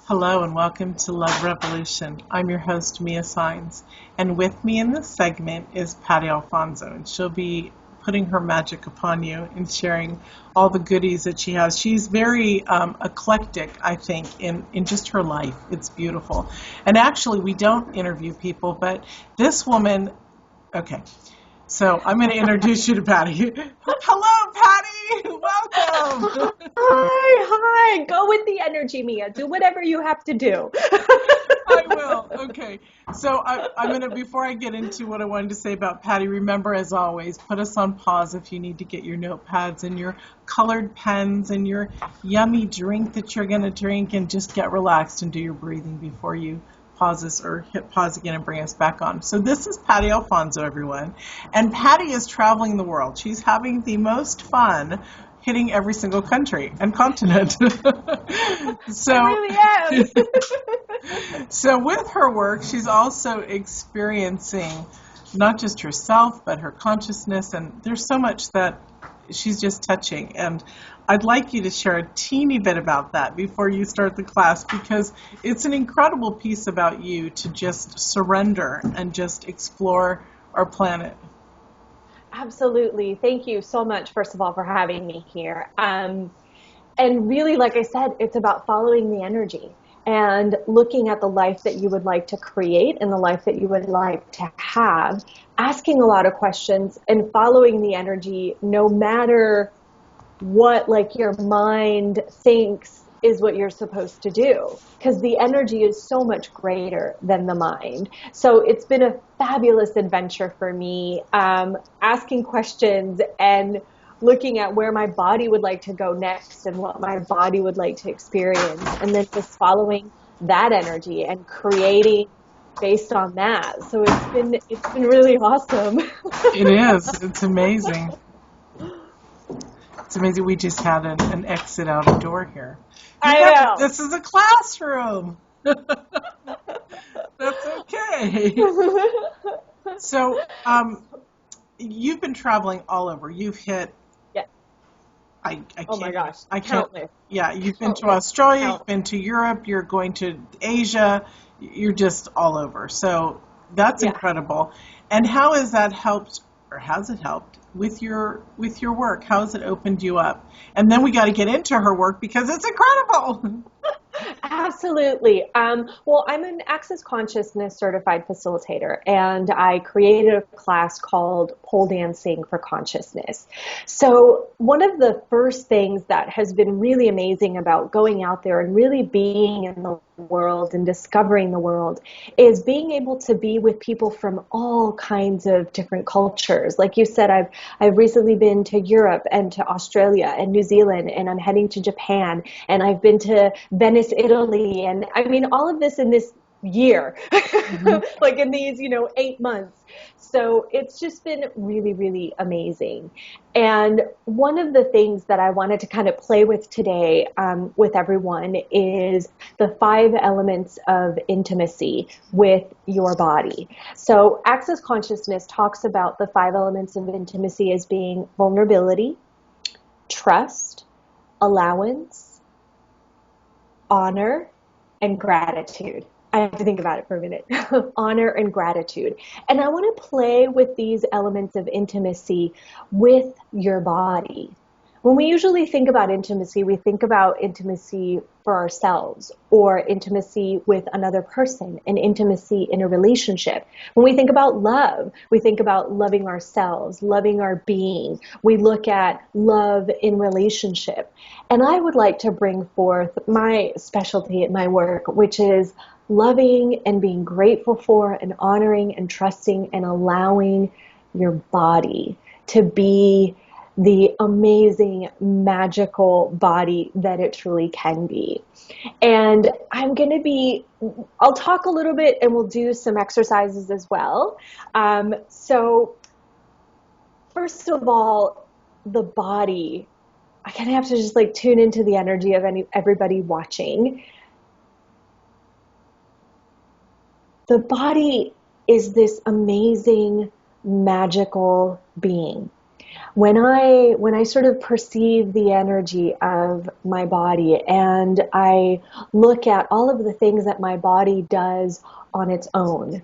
Hello and welcome to Love Revolution. I'm your host, Mia Saenz, and with me in this segment is Patty Alfonso, and she'll be putting her magic upon you and sharing all the goodies that she has. She's very eclectic, I think, in just her life. It's beautiful. And actually, we don't interview people, but this woman, okay, so I'm going to introduce you to Patty. Hello, Patty. Welcome. Hi. Go with the energy, Mia. Do whatever you have to do. I will. Okay. So I'm going to, before I get into what I wanted to say about Patty, remember, as always, put us on pause if you need to get your notepads and your colored pens and your yummy drink that you're going to drink, and just get relaxed and do your breathing before you pause us or hit pause again and bring us back on. So this is Patty Alfonso, everyone. And Patty is traveling the world. She's having the most fun hitting every single country and continent. So, I really am. so with her work, she's also experiencing not just herself, but her consciousness. And there's so much that she's just touching. And I'd like you to share a teeny bit about that before you start the class, because it's an incredible piece about you to just surrender and just explore our planet. Absolutely. Thank you so much, first of all, for having me here. And really, like I said, it's about following the energy and looking at the life that you would like to create and the life that you would like to have, asking a lot of questions and following the energy no matter what like your mind thinks is what you're supposed to do, because the energy is so much greater than the mind. So it's been a fabulous adventure for me, asking questions and looking at where my body would like to go next and what my body would like to experience, and then just following that energy and creating based on that. So it's been really awesome. It is. It's amazing. It's amazing. We just had an exit out a door here. I know. This is a classroom. That's okay. So, you've been traveling all over. You've hit. Yeah. I can't. Oh my gosh. I can't. Countless. Yeah, you've been to Australia. You've been to Europe. You're going to Asia. You're just all over. So that's incredible. And how has that helped, or has it helped with your work? How has it opened you up? And then we got to get into her work because it's incredible. Absolutely. Well, I'm an Access Consciousness certified facilitator, and I created a class called Pole Dancing for Consciousness. So one of the first things that has been really amazing about going out there and really being in the world and discovering the world is being able to be with people from all kinds of different cultures. Like you said, I've recently been to Europe and to Australia and New Zealand, and I'm heading to Japan, and I've been to Venice, Italy, and I mean all of this in this year, like in these 8 months. So it's just been really, really amazing. And one of the things that I wanted to kind of play with today with everyone is the 5 elements of intimacy with your body. So Access Consciousness talks about the 5 elements of intimacy as being vulnerability, trust, allowance, honor, and gratitude. I have to think about it for a minute. Honor and gratitude. And I want to play with these elements of intimacy with your body. When we usually think about intimacy, we think about intimacy for ourselves or intimacy with another person and intimacy in a relationship. When we think about love, we think about loving ourselves, loving our being. We look at love in relationship. And I would like to bring forth my specialty at my work, which is loving and being grateful for and honoring and trusting and allowing your body to be the amazing, magical body that it truly can be. And I'll talk a little bit and we'll do some exercises as well. So first of all, the body, I kind of have to just like tune into the energy of everybody watching. The body is this amazing, magical being. When I sort of perceive the energy of my body and I look at all of the things that my body does on its own,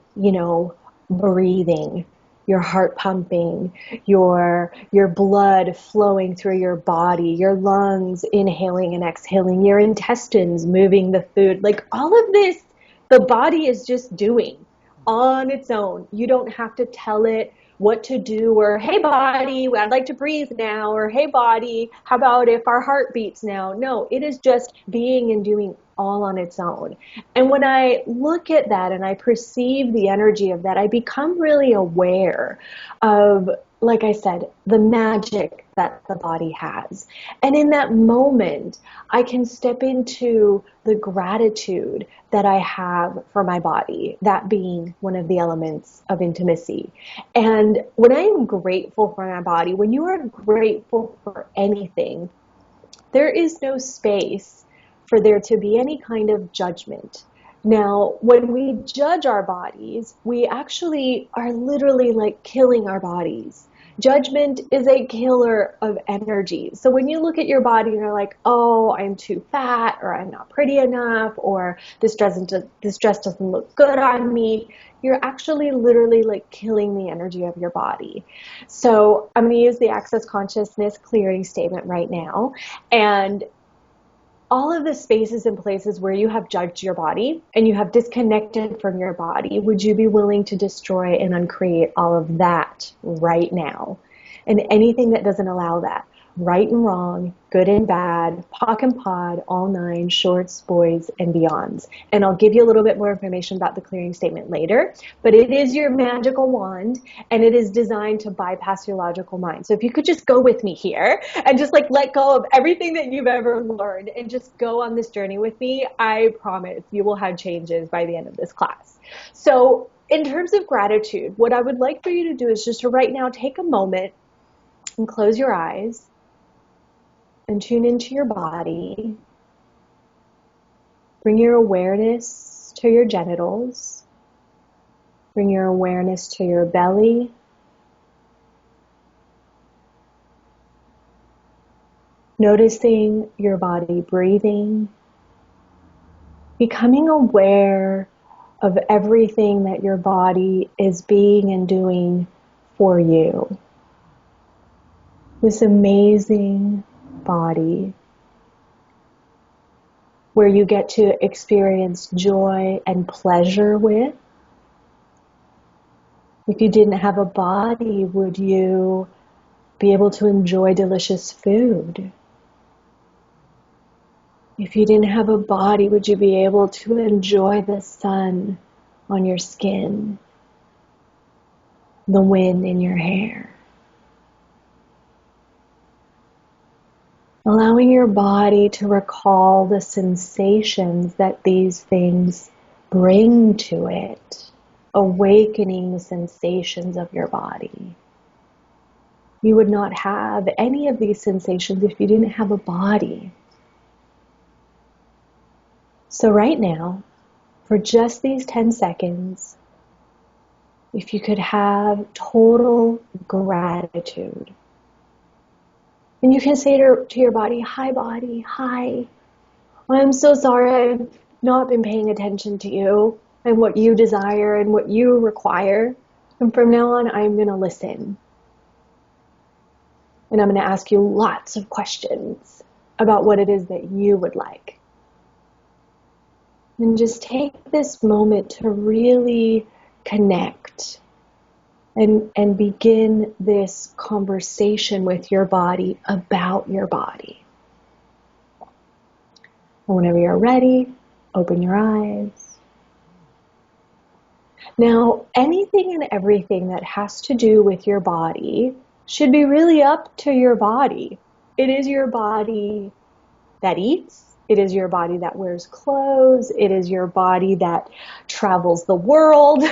breathing, your heart pumping, your blood flowing through your body, your lungs inhaling and exhaling, your intestines moving the food, like all of this, the body is just doing on its own. You don't have to tell it what to do, or hey body, I'd like to breathe now, or hey body, how about if our heart beats now? No, it is just being and doing all on its own. And when I look at that and I perceive the energy of that, I become really aware of, like I said, the magic that the body has. And in that moment, I can step into the gratitude that I have for my body, that being one of the elements of intimacy. And when I am grateful for my body, when you are grateful for anything, there is no space for there to be any kind of judgment. Now, when we judge our bodies, we actually are literally like killing our bodies. Judgment is a killer of energy. So when you look at your body and you're like, oh, I'm too fat, or I'm not pretty enough, or this dress doesn't look good on me, you're actually literally like killing the energy of your body. So I'm going to use the Access Consciousness clearing statement right now. And all of the spaces and places where you have judged your body and you have disconnected from your body, would you be willing to destroy and uncreate all of that right now? And anything that doesn't allow that, right and wrong, good and bad, POC and POD, all nine, shorts, boys, and beyonds. And I'll give you a little bit more information about the clearing statement later, but it is your magical wand and it is designed to bypass your logical mind. So if you could just go with me here and just like let go of everything that you've ever learned and just go on this journey with me, I promise you will have changes by the end of this class. So in terms of gratitude, what I would like for you to do is just to right now take a moment and close your eyes and tune into your body. Bring your awareness to your genitals. Bring your awareness to your belly. Noticing your body breathing. Becoming aware of everything that your body is being and doing for you. This amazing body where you get to experience joy and pleasure with. If you didn't have a body, would you be able to enjoy delicious food? If you didn't have a body, would you be able to enjoy the sun on your skin, the wind in your hair? Allowing your body to recall the sensations that these things bring to it, awakening the sensations of your body. You would not have any of these sensations if you didn't have a body. So right now, for just these 10 seconds, if you could have total gratitude. And you can say to your body, hi body, hi. I'm so sorry I've not been paying attention to you and what you desire and what you require. And from now on, I'm going to listen. And I'm going to ask you lots of questions about what it is that you would like. And just take this moment to really connect and begin this conversation with your body about your body. And whenever you're ready, open your eyes. Now, anything and everything that has to do with your body should be really up to your body. It is your body that eats. It is your body that wears clothes. It is your body that travels the world.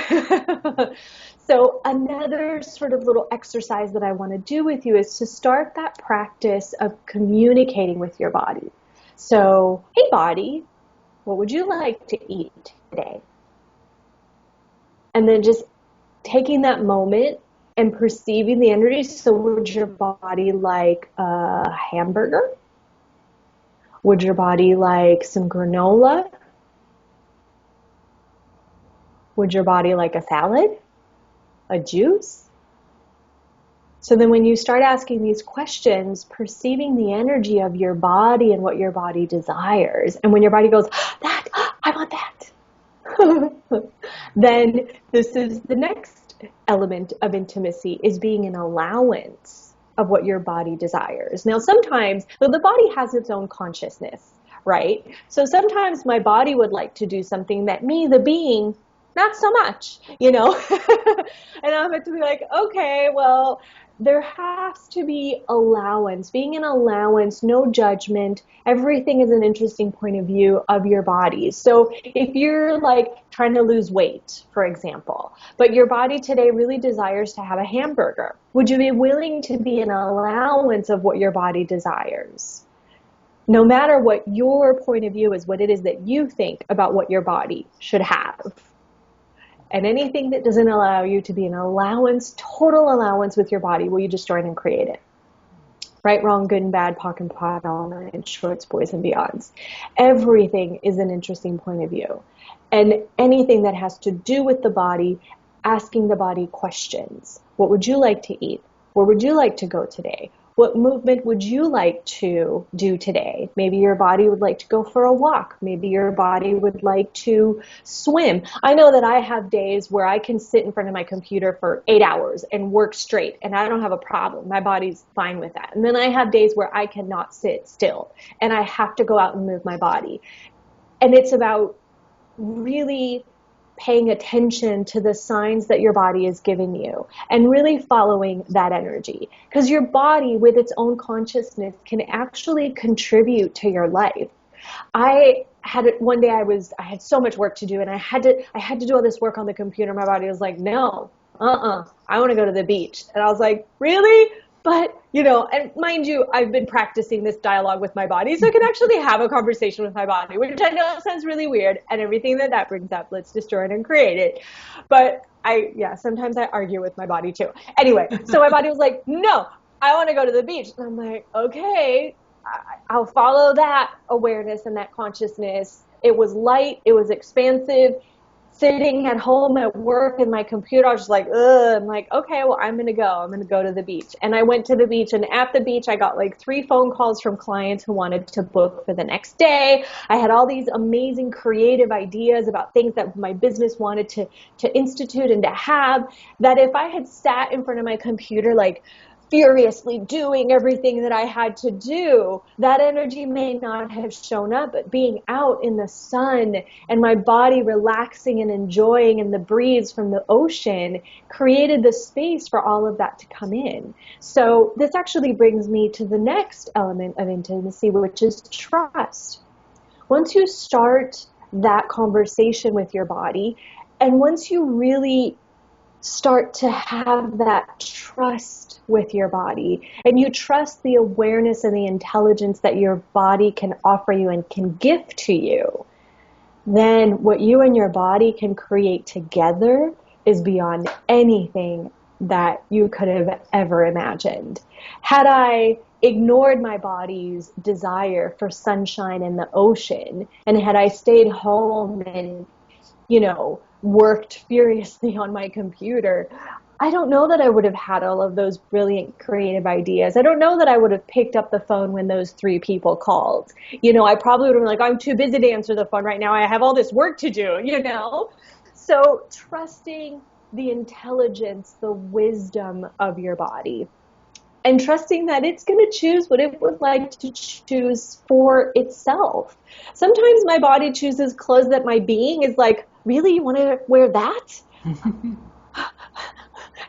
So another sort of little exercise that I want to do with you is to start that practice of communicating with your body. So, hey body, what would you like to eat today? And then just taking that moment and perceiving the energy. So would your body like a hamburger? Would your body like some granola? Would your body like a salad? A juice? So then when you start asking these questions, perceiving the energy of your body and what your body desires, and when your body goes, that, I want that, then this is the next element of intimacy, is being an allowance of what your body desires. Now sometimes, the body has its own consciousness, right? So sometimes my body would like to do something that me, the being, not so much, and I'm meant to be like, okay, well, there has to be allowance, being an allowance, no judgment. Everything is an interesting point of view of your body. So if you're like trying to lose weight, for example, but your body today really desires to have a hamburger, would you be willing to be an allowance of what your body desires? No matter what your point of view is, what it is that you think about what your body should have. And anything that doesn't allow you to be an allowance, total allowance with your body, will you destroy it and create it? Right, wrong, good and bad, POC and POD, all nine shorts, boys and beyonds. Everything is an interesting point of view. And anything that has to do with the body, asking the body questions. What would you like to eat? Where would you like to go today? What movement would you like to do today? Maybe your body would like to go for a walk. Maybe your body would like to swim. I know that I have days where I can sit in front of my computer for 8 hours and work straight, and I don't have a problem. My body's fine with that. And then I have days where I cannot sit still, and I have to go out and move my body. And it's about really paying attention to the signs that your body is giving you and really following that energy, because your body with its own consciousness can actually contribute to your life. I had one day I had so much work to do, and I had to do all this work on the computer. My body was like, no, I want to go to the beach. And I was like, really? But, and mind you, I've been practicing this dialogue with my body, so I can actually have a conversation with my body, which I know sounds really weird, and everything that brings up, let's destroy it and create it. But sometimes I argue with my body too. Anyway, so my body was like, no, I want to go to the beach. And I'm like, okay, I'll follow that awareness and that consciousness. It was light, it was expansive. Sitting at home at work and my computer, I was just like, ugh. I'm like, okay, well, I'm going to go to the beach. And I went to the beach, and at the beach, I got like 3 phone calls from clients who wanted to book for the next day. I had all these amazing creative ideas about things that my business wanted to institute and to have, that if I had sat in front of my computer, like, furiously doing everything that I had to do, that energy may not have shown up. But being out in the sun and my body relaxing and enjoying, and the breeze from the ocean created the space for all of that to come in. So this actually brings me to the next element of intimacy, which is trust. Once you start that conversation with your body, and once you really start to have that trust with your body, and you trust the awareness and the intelligence that your body can offer you and can gift to you, then what you and your body can create together is beyond anything that you could have ever imagined. Had I ignored my body's desire for sunshine and the ocean, and had I stayed home and worked furiously on my computer, I don't know that I would have had all of those brilliant creative ideas. I don't know that I would have picked up the phone when those 3 people called. I probably would have been like, I'm too busy to answer the phone right now. I have all this work to do, So trusting the intelligence, the wisdom of your body, and trusting that it's going to choose what it would like to choose for itself. Sometimes my body chooses clothes that my being is like, really, you want to wear that?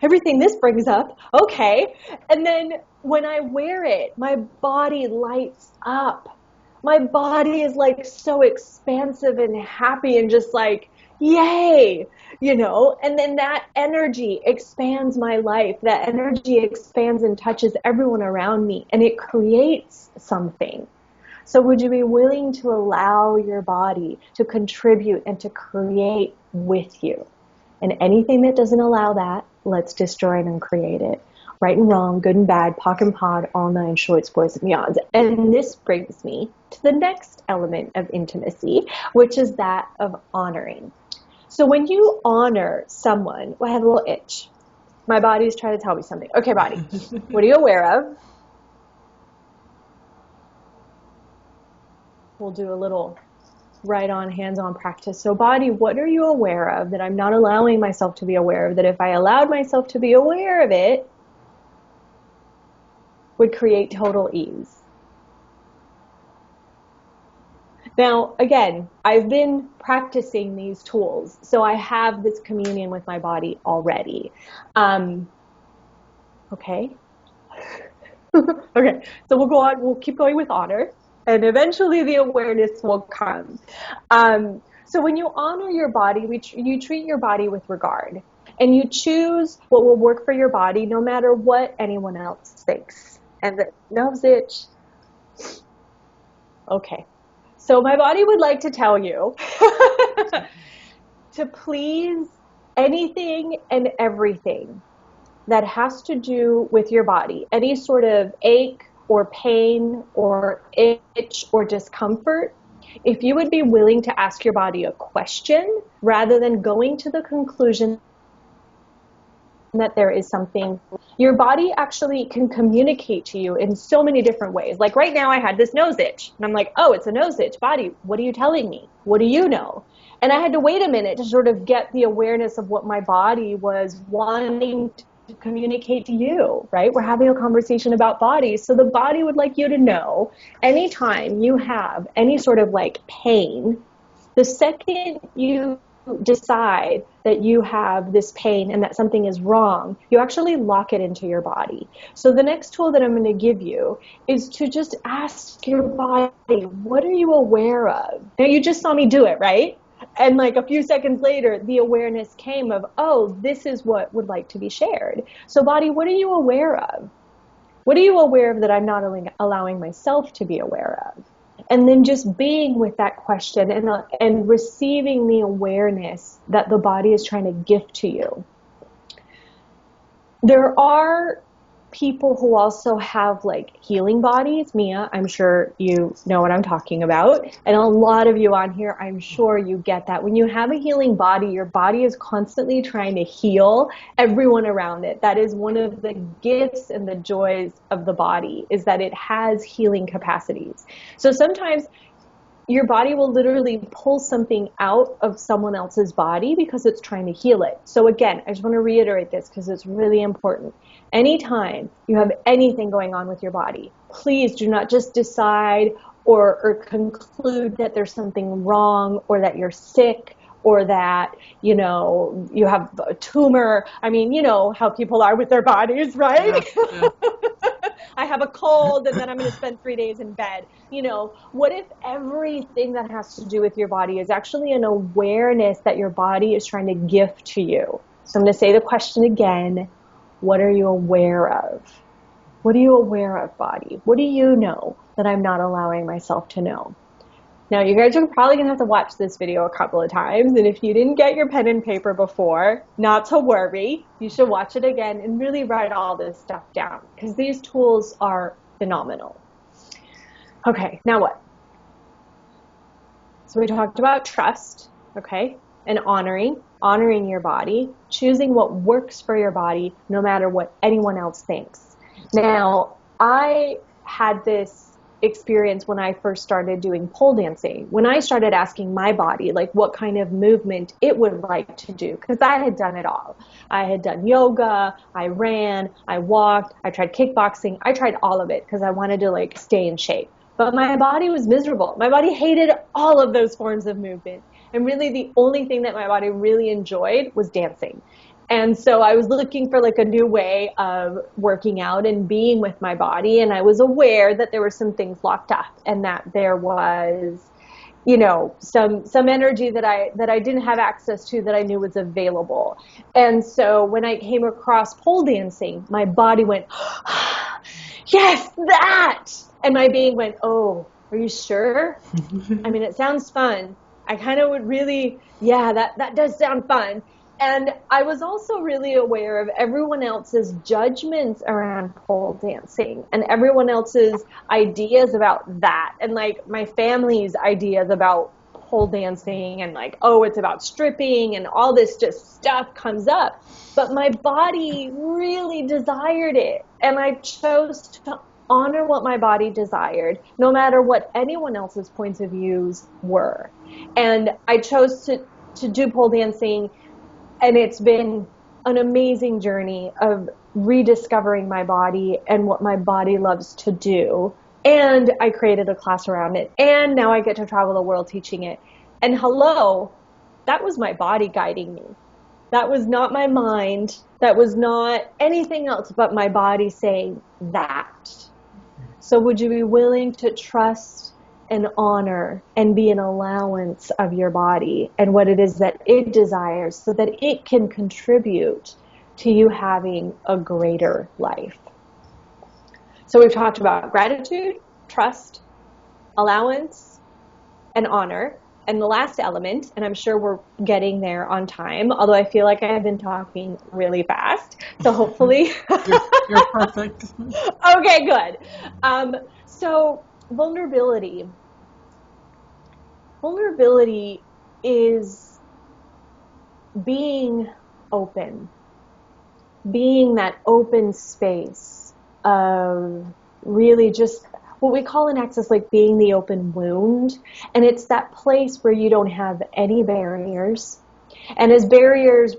Everything this brings up, okay. And then when I wear it, my body lights up. My body is like so expansive and happy and just like, yay, and then that energy expands my life. That energy expands and touches everyone around me, and it creates something. So would you be willing to allow your body to contribute and to create with you? And anything that doesn't allow that, let's destroy and uncreate it. Right and wrong, good and bad, POC and POD, all nine shorts, boys and beyonds. And this brings me to the next element of intimacy, which is that of honoring. So when you honor someone, well, I have a little itch. My body's trying to tell me something. Okay, body, what are you aware of? We'll do a little right-on, hands-on practice. So body, what are you aware of that I'm not allowing myself to be aware of, that if I allowed myself to be aware of it, would create total ease? Now, again, I've been practicing these tools, so I have this communion with my body already. Okay. Okay, so we'll go on, we'll keep going with honor, and eventually the awareness will come. So when you honor your body, you treat your body with regard, and you choose what will work for your body no matter what anyone else thinks. And the nose itch. Okay. So my body would like to tell you to please anything and everything that has to do with your body, any sort of ache or pain or itch or discomfort, if you would be willing to ask your body a question rather than going to the conclusion that there is something. Your body actually can communicate to you in so many different ways. Like right now I had this nose itch and I'm like, oh, it's a nose itch. Body, what are you telling me? What do you know? And I had to wait a minute to sort of get the awareness of what my body was wanting to communicate to you, right? We're having a conversation about bodies. So the body would like you to know anytime you have any sort of like pain, the second you decide that you have this pain and that something is wrong, you actually lock it into your body. So the next tool that I'm going to give you is to just ask your body, what are you aware of? Now you just saw me do it, right? And like a few seconds later, the awareness came of, oh, this is what would like to be shared. So body, what are you aware of? What are you aware of that I'm not allowing myself to be aware of? And then just being with that question and receiving the awareness that the body is trying to gift to you. There are people who also have like healing bodies. Mia, I'm sure you know what I'm talking about. And a lot of you on here, I'm sure you get that. When you have a healing body, your body is constantly trying to heal everyone around it. That is one of the gifts and the joys of the body, is that it has healing capacities. So sometimes your body will literally pull something out of someone else's body because it's trying to heal it. So again, I just want to reiterate this because it's really important. Anytime you have anything going on with your body, please do not just decide or conclude that there's something wrong or that you're sick or that, you know, you have a tumor. I mean, you know how people are with their bodies, right? Yeah. I have a cold and then I'm going to spend 3 days in bed. You know, what if everything that has to do with your body is actually an awareness that your body is trying to gift to you? So I'm going to say the question again. What are you aware of? What are you aware of, body? What do you know that I'm not allowing myself to know? Now, you guys are probably going to have to watch this video a couple of times, and if you didn't get your pen and paper before, not to worry. You should watch it again and really write all this stuff down, because these tools are phenomenal. Okay, now what? So we talked about trust, okay, and honoring your body, choosing what works for your body no matter what anyone else thinks. Now, I had this experience when I first started doing pole dancing, when I started asking my body like what kind of movement it would like to do, because I had done it all. I had done yoga, I ran, I walked, I tried kickboxing, I tried all of it because I wanted to like stay in shape. But my body was miserable. My body hated all of those forms of movement. And really the only thing that my body really enjoyed was dancing. And so I was looking for like a new way of working out and being with my body. And I was aware that there were some things locked up and that there was, you know, some energy that I didn't have access to that I knew was available. And so when I came across pole dancing, my body went, yes, that. And my being went, oh, are you sure? I mean, it sounds fun. I kind of would really, yeah, that does sound fun. And I was also really aware of everyone else's judgments around pole dancing and everyone else's ideas about that. And like my family's ideas about pole dancing and like, oh, it's about stripping and all this just stuff comes up. But my body really desired it. And I chose to honor what my body desired, no matter what anyone else's points of views were. And I chose to do pole dancing, and it's been an amazing journey of rediscovering my body and what my body loves to do. And I created a class around it. And now I get to travel the world teaching it. And hello, that was my body guiding me. That was not my mind. That was not anything else but my body saying that. So would you be willing to trust and honor and be an allowance of your body and what it is that it desires so that it can contribute to you having a greater life? So we've talked about gratitude, trust, allowance, and honor. And the last element, and I'm sure we're getting there on time, although I feel like I've been talking really fast. So hopefully. You're perfect. Okay, good. So vulnerability. Vulnerability is being open, being that open space of really just what we call in Access like being the open wound. And it's that place where you don't have any barriers. And as barriers,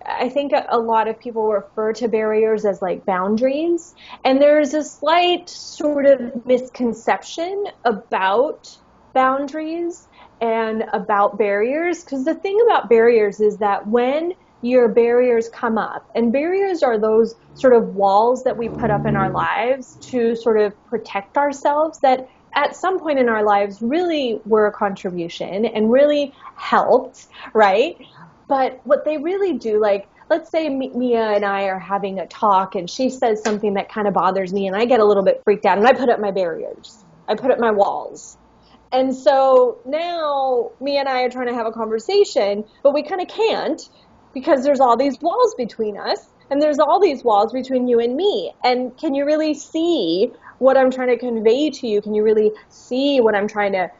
I think a lot of people refer to barriers as like boundaries. And there's a slight sort of misconception about boundaries and about barriers. Because the thing about barriers is that when your barriers come up, and barriers are those sort of walls that we put up in our lives to sort of protect ourselves that at some point in our lives really were a contribution and really helped, right? But what they really do, like, let's say Mia and I are having a talk and she says something that kind of bothers me and I get a little bit freaked out and I put up my barriers. I put up my walls. And so now Mia and I are trying to have a conversation, but we kind of can't because there's all these walls between us and there's all these walls between you and me. And can you really see what I'm trying to convey to you? Can you really see what I'm trying to,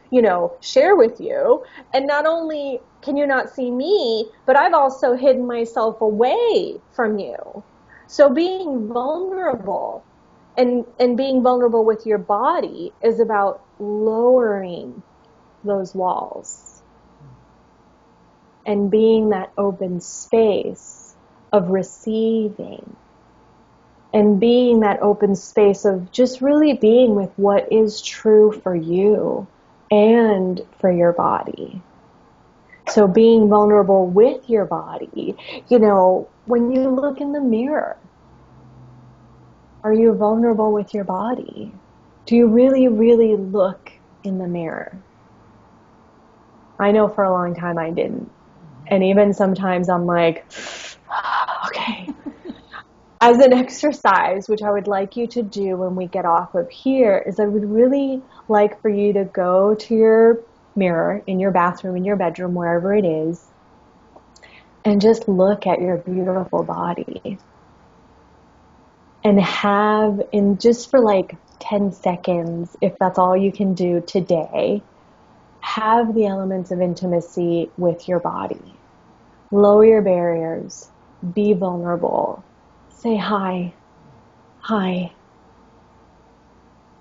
share with you? And not only can you not see me, but I've also hidden myself away from you. So being vulnerable and being vulnerable with your body is about lowering those walls and being that open space of receiving and being that open space of just really being with what is true for you and for your body. So being vulnerable with your body, when you look in the mirror, are you vulnerable with your body? Do you really, really look in the mirror? I know for a long time I didn't. And even sometimes I'm like, okay. As an exercise, which I would like you to do when we get off of here, is I would really like for you to go to your mirror in your bathroom, in your bedroom, wherever it is, and just look at your beautiful body. And just for like 10 seconds, if that's all you can do today, have the elements of intimacy with your body. Lower your barriers. Be vulnerable. Say hi. Hi.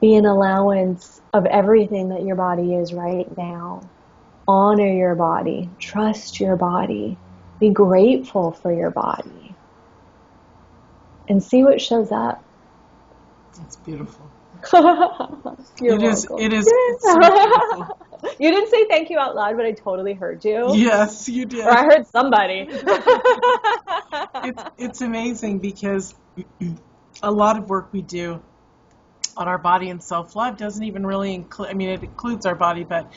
Be an allowance of everything that your body is right now. Honor your body. Trust your body. Be grateful for your body. And see what shows up. It's beautiful. It is so beautiful. You didn't say thank you out loud, but I totally heard you. Yes, you did. Or I heard somebody. It's amazing because a lot of work we do on our body and self-love doesn't even really include, it includes our body, but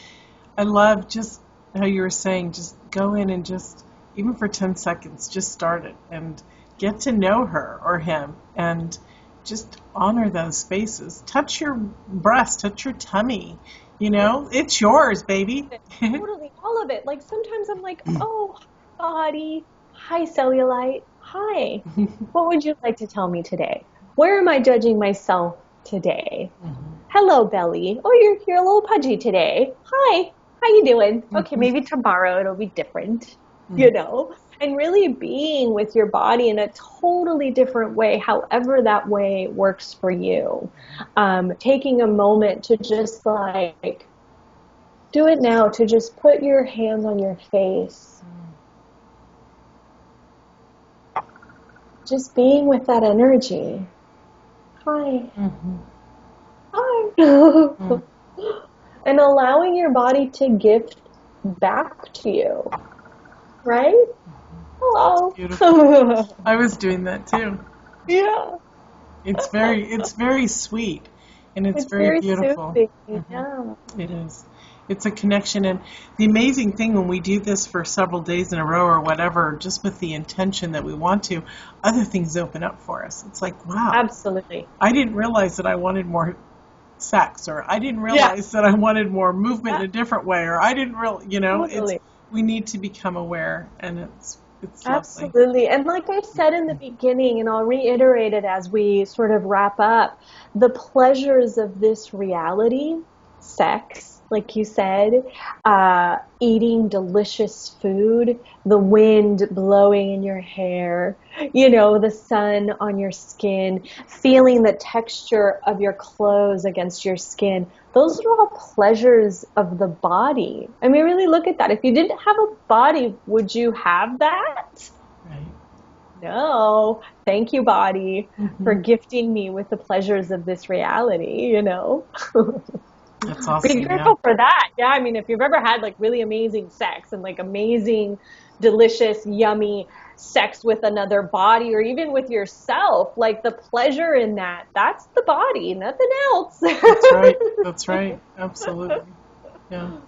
I love just how you were saying, just go in and just, even for 10 seconds, just start it and get to know her or him and just honor those spaces. Touch your breast, touch your tummy. It's yours, baby. Totally, all of it. Like sometimes I'm like, oh, body, Hi, cellulite. Hi. What would you like to tell me today? Where am I judging myself today? Hello, belly. Oh, you're a little pudgy today. Hi. How you doing? Okay, maybe tomorrow it'll be different, and really being with your body in a totally different way, however that way works for you. Taking a moment to just like do it now, to just put your hands on your face. Just being with that energy. Hi. Hi. And allowing your body to gift back to you. Right? Hello. Beautiful. I was doing that too. Yeah. It's very sweet, and it's very beautiful. Soothing. Yeah. It is. It's a connection, and the amazing thing when we do this for several days in a row or whatever, just with the intention that we want to, other things open up for us. It's like, wow. Absolutely. I didn't realize that I wanted more sex, or I didn't realize that I wanted more movement in a different way, or I didn't really, Totally. we need to become aware, and it's Absolutely. lovely. And like I said in the beginning, and I'll reiterate it as we sort of wrap up, the pleasures of this reality, sex, like you said, eating delicious food, the wind blowing in your hair, the sun on your skin, feeling the texture of your clothes against your skin. Those are all pleasures of the body. I mean, really look at that. If you didn't have a body, would you have that? Right. No. Thank you, body, for gifting me with the pleasures of this reality, That's awesome. Be grateful for that. Yeah, I mean, if you've ever had like really amazing sex and like amazing, delicious, yummy sex with another body or even with yourself, like the pleasure in that's the body, nothing else. That's right. That's right. Absolutely. Yeah.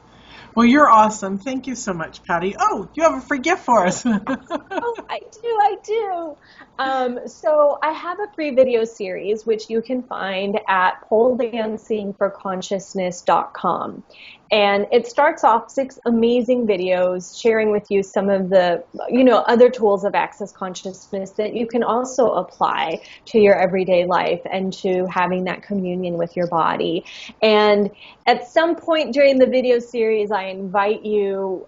Well, you're awesome. Thank you so much, Patty. Oh, you have a free gift for us. Oh, I do. So I have a free video series, which you can find at poledancingforconsciousness.com. And it starts off 6 amazing videos sharing with you some of the, other tools of access consciousness that you can also apply to your everyday life and to having that communion with your body. And at some point during the video series, I invite you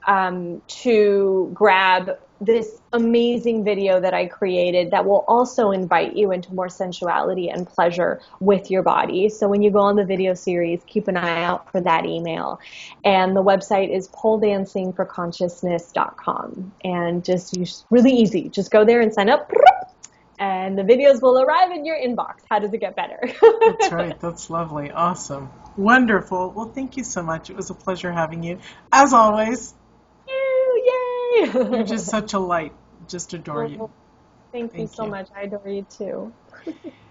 to grab this amazing video that I created that will also invite you into more sensuality and pleasure with your body. So when you go on the video series, keep an eye out for that email. And the website is poledancingforconsciousness.com. And just really easy. Just go there and sign up. And the videos will arrive in your inbox. How does it get better? That's right. That's lovely. Awesome. Wonderful. Well, thank you so much. It was a pleasure having you. As always. Yay! You're just such a light. Just adore you. Thank you so much. I adore you too.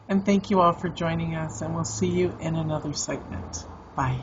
And thank you all for joining us, and we'll see you in another segment. Bye.